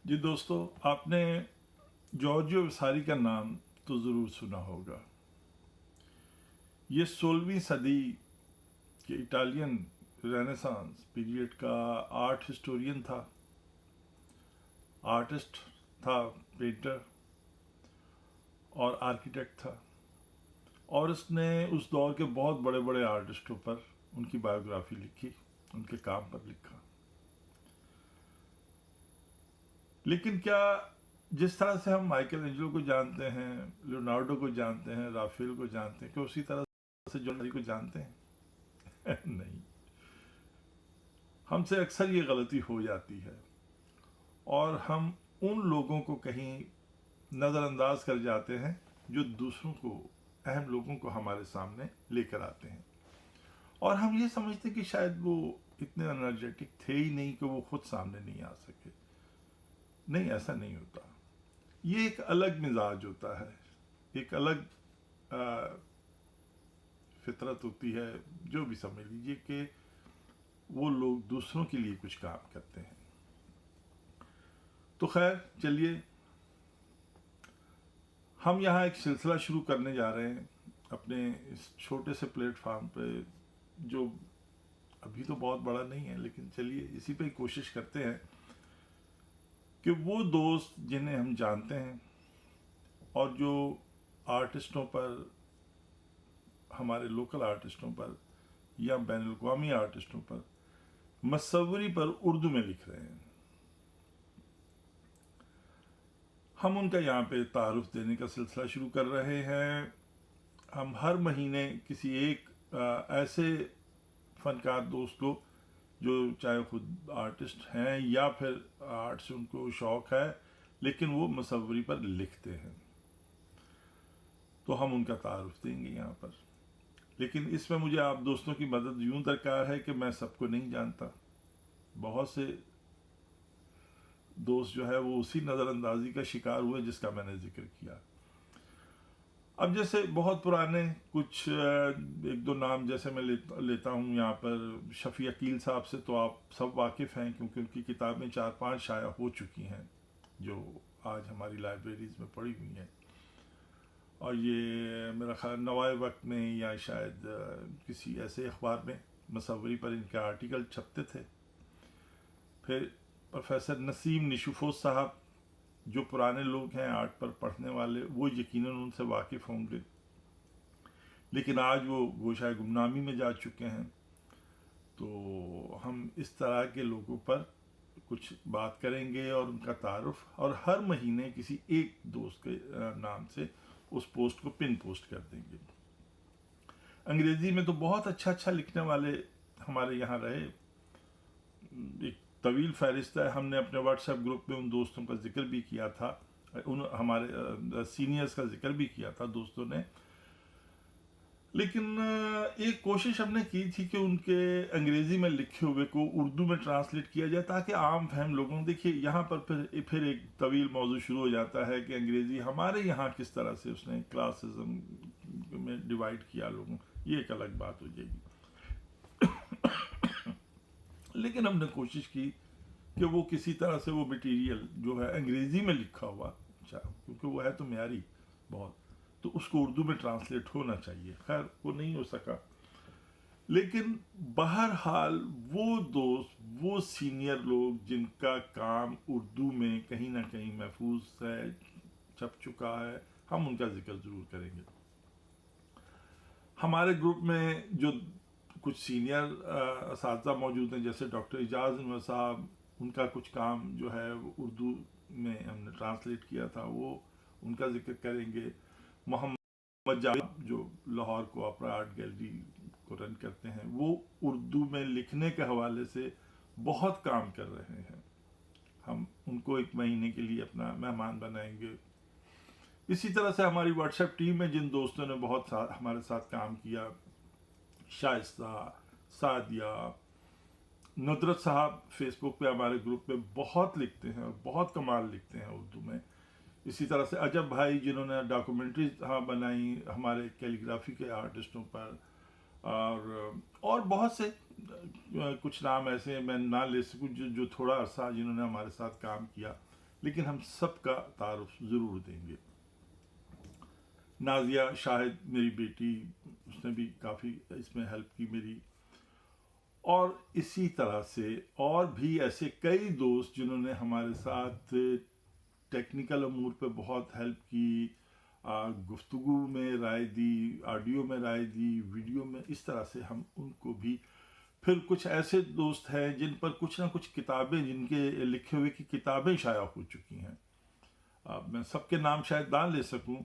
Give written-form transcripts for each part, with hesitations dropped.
جی دوستو، آپ نے جارجیو وساری کا نام تو ضرور سنا ہوگا۔ یہ 16ویں صدی کے اٹالین رینیسانس پیریڈ کا آرٹ ہسٹورین تھا، آرٹسٹ تھا، پینٹر اور آرکیٹیکٹ تھا، اور اس نے اس دور کے بہت بڑے بڑے آرٹسٹوں پر ان کی بایوگرافی لکھی، ان کے کام پر لکھا۔ لیکن کیا جس طرح سے ہم مائیکل اینجلو کو جانتے ہیں، لیونارڈو کو جانتے ہیں، رافیل کو جانتے ہیں، کہ اسی طرح سے جارجیو کو جانتے ہیں؟ نہیں، ہم سے اکثر یہ غلطی ہو جاتی ہے اور ہم ان لوگوں کو کہیں نظر انداز کر جاتے ہیں جو دوسروں کو، اہم لوگوں کو ہمارے سامنے لے کر آتے ہیں، اور ہم یہ سمجھتے کہ شاید وہ اتنے انرجیٹک تھے ہی نہیں کہ وہ خود سامنے نہیں آ سکے۔ نہیں، ایسا نہیں ہوتا۔ یہ ایک الگ مزاج ہوتا ہے، ایک الگ فطرت ہوتی ہے، جو بھی سمجھ لیجیے کہ وہ لوگ دوسروں کے لیے کچھ کام کرتے ہیں۔ تو خیر چلیے، ہم یہاں ایک سلسلہ شروع کرنے جا رہے ہیں اپنے اس چھوٹے سے پلیٹ فارم پہ، جو ابھی تو بہت بڑا نہیں ہے، لیکن چلیے اسی پہ کوشش کرتے ہیں کہ وہ دوست جنہیں ہم جانتے ہیں اور جو آرٹسٹوں پر، ہمارے لوکل آرٹسٹوں پر یا بین الاقوامی آرٹسٹوں پر مصوری پر اردو میں لکھ رہے ہیں، ہم ان کا یہاں پہ تعارف دینے کا سلسلہ شروع کر رہے ہیں۔ ہم ہر مہینے کسی ایک ایسے فنکار دوست کو، جو چاہے خود آرٹسٹ ہیں یا پھر آرٹ سے ان کو شوق ہے لیکن وہ مصوری پر لکھتے ہیں، تو ہم ان کا تعارف دیں گے یہاں پر۔ لیکن اس میں مجھے آپ دوستوں کی مدد یوں درکار ہے کہ میں سب کو نہیں جانتا، بہت سے دوست جو ہے وہ اسی نظر اندازی کا شکار ہوئے جس کا میں نے ذکر کیا۔ اب جیسے بہت پرانے کچھ ایک دو نام جیسے میں لیتا ہوں یہاں پر، شفیع عقیل صاحب سے تو آپ سب واقف ہیں، کیونکہ ان کی کتابیں 4-5 شائع ہو چکی ہیں جو آج ہماری لائبریریز میں پڑی ہوئی ہیں، اور یہ میرا خیال نوائے وقت میں یا شاید کسی ایسے اخبار میں مصوری پر ان کے آرٹیکل چھپتے تھے۔ پھر پروفیسر نسیم نشوفوس صاحب، جو پرانے لوگ ہیں آرٹ پر پڑھنے والے، وہ یقیناً ان سے واقف ہوں گے، لیکن آج وہ گوشۂ گمنامی میں جا چکے ہیں۔ تو ہم اس طرح کے لوگوں پر کچھ بات کریں گے اور ان کا تعارف، اور ہر مہینے کسی ایک دوست کے نام سے اس پوسٹ کو پن پوسٹ کر دیں گے۔ انگریزی میں تو بہت اچھا اچھا لکھنے والے ہمارے یہاں رہے، ایک طویل فہرست ہے۔ ہم نے اپنے واٹس ایپ گروپ میں ان دوستوں کا ذکر بھی کیا تھا، ان ہمارے سینئرز کا ذکر بھی کیا تھا دوستوں نے، لیکن ایک کوشش ہم نے کی تھی کہ ان کے انگریزی میں لکھے ہوئے کو اردو میں ٹرانسلیٹ کیا جائے تاکہ عام فہم لوگوں، دیکھیے یہاں پر پھر ایک طویل موضوع شروع ہو جاتا ہے کہ انگریزی ہمارے یہاں کس طرح سے اس نے کلاسزم میں ڈیوائڈ کیا لوگوں، یہ ایک الگ بات ہو جائے گی۔ لیکن ہم نے کوشش کی کہ وہ کسی طرح سے وہ مٹیریل جو ہے انگریزی میں لکھا ہوا، کیونکہ وہ ہے تو معیاری بہت، تو اس کو اردو میں ٹرانسلیٹ ہونا چاہیے۔ خیر وہ نہیں ہو سکا، لیکن بہرحال وہ دوست، وہ سینئر لوگ جن کا کام اردو میں کہیں نہ کہیں محفوظ ہے، چھپ چکا ہے، ہم ان کا ذکر ضرور کریں گے۔ ہمارے گروپ میں جو کچھ سینئر اساتذہ موجود ہیں، جیسے ڈاکٹر اعجاز انور صاحب، ان کا کچھ کام جو ہے وہ اردو میں ہم نے ٹرانسلیٹ کیا تھا، وہ ان کا ذکر کریں گے۔ محمد جاوید جو لاہور کو آپرا آرٹ گیلری کو رن کرتے ہیں، وہ اردو میں لکھنے کے حوالے سے بہت کام کر رہے ہیں، ہم ان کو ایک مہینے کے لیے اپنا مہمان بنائیں گے۔ اسی طرح سے ہماری واٹس ایپ ٹیم میں جن دوستوں نے بہت ہمارے ساتھ کام کیا، شائستہ، سعدیہ، ندرت صاحب فیس بک پہ ہمارے گروپ میں بہت لکھتے ہیں اور بہت کمال لکھتے ہیں اردو میں۔ اسی طرح سے عجب بھائی جنہوں نے ڈاکومنٹریز بنائی ہمارے کیلیگرافی کے آرٹسٹوں پر، اور بہت سے کچھ نام ایسے میں نہ لے سکوں جو تھوڑا عرصہ جنہوں نے ہمارے ساتھ کام کیا، لیکن ہم سب کا تعارف ضرور دیں گے. نازیہ شاہد میری بیٹی، اس نے بھی کافی اس میں ہیلپ کی میری. اور اسی طرح سے اور بھی ایسے کئی دوست جنہوں نے ہمارے ساتھ ٹیکنیکل امور پہ بہت ہیلپ کی، گفتگو میں رائے دی، آڈیو میں رائے دی، ویڈیو میں. اس طرح سے ہم ان کو بھی. پھر کچھ ایسے دوست ہیں جن پر کچھ نہ کچھ کتابیں، جن کے لکھے ہوئے کی کتابیں شائع ہو چکی ہیں. میں سب کے نام شاید نہ لے سکوں،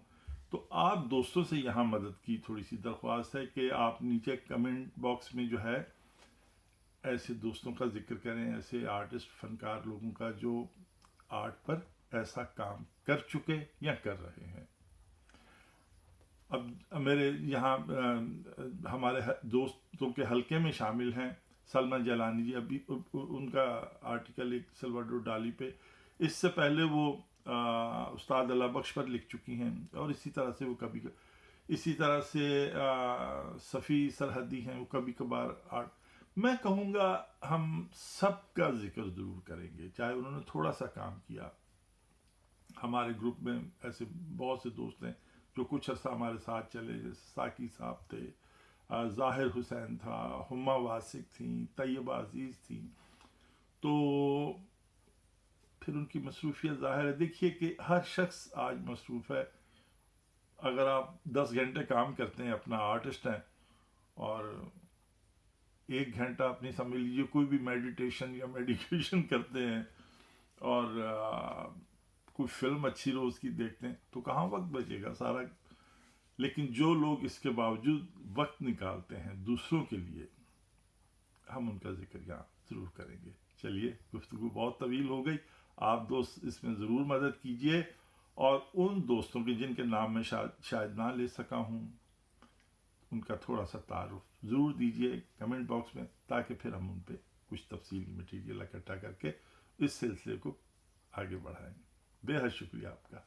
تو آپ دوستوں سے یہاں مدد کی تھوڑی سی درخواست ہے کہ آپ نیچے کمنٹ باکس میں جو ہے ایسے دوستوں کا ذکر کریں، ایسے آرٹسٹ، فنکار لوگوں کا جو آرٹ پر ایسا کام کر چکے یا کر رہے ہیں. اب میرے یہاں ہمارے دوستوں کے حلقے میں شامل ہیں سلمہ جیلانی جی. ابھی ان کا آرٹیکل ایک سلواڈور ڈالی پہ، اس سے پہلے وہ استاد اللہ بخش پر لکھ چکی ہیں، اور اسی طرح سے وہ کبھی اسی طرح سے صفی سرحدی ہیں، وہ کبھی کبھار آرٹ. میں کہوں گا ہم سب کا ذکر ضرور کریں گے، چاہے انہوں نے تھوڑا سا کام کیا. ہمارے گروپ میں ایسے بہت سے دوست ہیں جو کچھ عرصہ ہمارے ساتھ چلے، جیسے ساکی صاحب تھے، ظاہر حسین تھا، ہما واسق تھیں، طیبہ عزیز تھیں. تو پھر ان کی مصروفیت ظاہر ہے. دیکھیے کہ ہر شخص آج مصروف ہے. اگر آپ 10 گھنٹے کام کرتے ہیں، اپنا آرٹسٹ ہیں، اور 1 گھنٹہ اپنی سمجھ لیجیے کوئی بھی میڈیٹیشن یا میڈیکیشن کرتے ہیں، اور کوئی فلم اچھی روز کی دیکھتے ہیں، تو کہاں وقت بچے گا سارا. لیکن جو لوگ اس کے باوجود وقت نکالتے ہیں دوسروں کے لیے، ہم ان کا ذکر یہاں ضرور کریں گے. چلیے، گفتگو بہت طویل ہو گئی. آپ دوست اس میں ضرور مدد کیجئے، اور ان دوستوں کے جن کے نام میں شاید نہ لے سکا ہوں، ان کا تھوڑا سا تعارف ضرور دیجئے کمنٹ باکس میں، تاکہ پھر ہم ان پہ کچھ تفصیلی مٹیریل اکٹھا کر کے اس سلسلے کو آگے بڑھائیں. بے حد شکریہ آپ کا.